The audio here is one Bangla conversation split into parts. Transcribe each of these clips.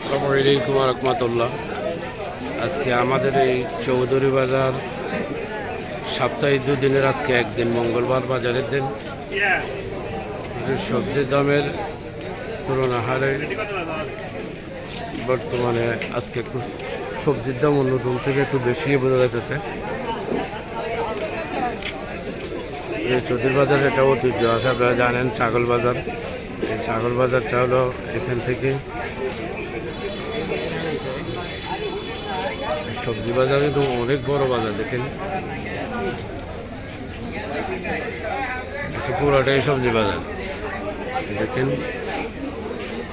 আসসালামু আলাইকুম রহমতুল্লাহ। আজকে আমাদের এই চৌধুরী বাজার সাপ্তাহিক দুদিনের আজকে একদিন মঙ্গলবার বাজারের দিন। সবজির দামের তুলনা হারে বর্তমানে আজকে একটু সবজির দাম অন্যতম থেকে একটু বেশি বোঝা যাইতেছে। এই চৌধুরী বাজার এটা ঐতিহ্য আছে, আপনারা জানেন ছাগল বাজার। এই ছাগল বাজারটা হলো এখান থেকে সবজি বাজার কিন্তু অনেক বড় বাজার, দেখেন পুরোটাই সবজি বাজার। দেখেন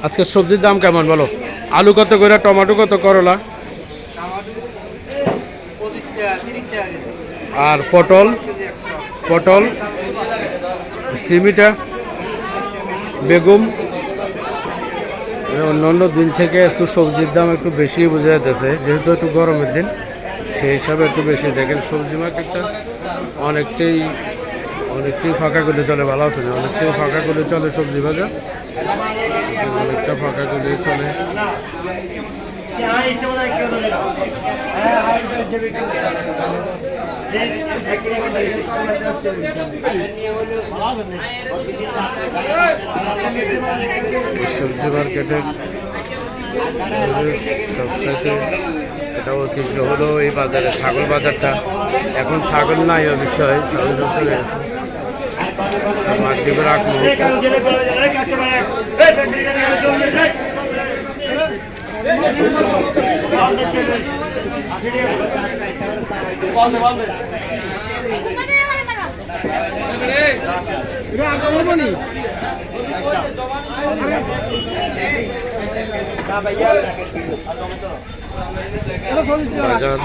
আজকে সবজির দাম কেমন বলো? আলু কত করে, টমেটো কত, করলা আর পটল পটল সিমিটা বেগুন। অন্যান্য দিন থেকে একটু সবজির দাম একটু বেশি বোঝা যাইতেছে, যেহেতু একটু গরমের দিন সেই হিসাবে একটু বেশি। দেখেন সবজি মার্কেটটা অনেকটাই ফাঁকা করে চলে, ভালো আছে না? অনেকটাই ফাঁকা করে চলে সবজি বাজার, অনেকটা ফাঁকা করে চলে। সবজি মার্কেটের সবসাথে এটা ঐতিহ্য হলো এই বাজারে ছাগল বাজারটা। এখন ছাগল নাই, অবশ্যই ছাগল চলে গেছে। মাগরিবের আগ মুহূর্তে বাজার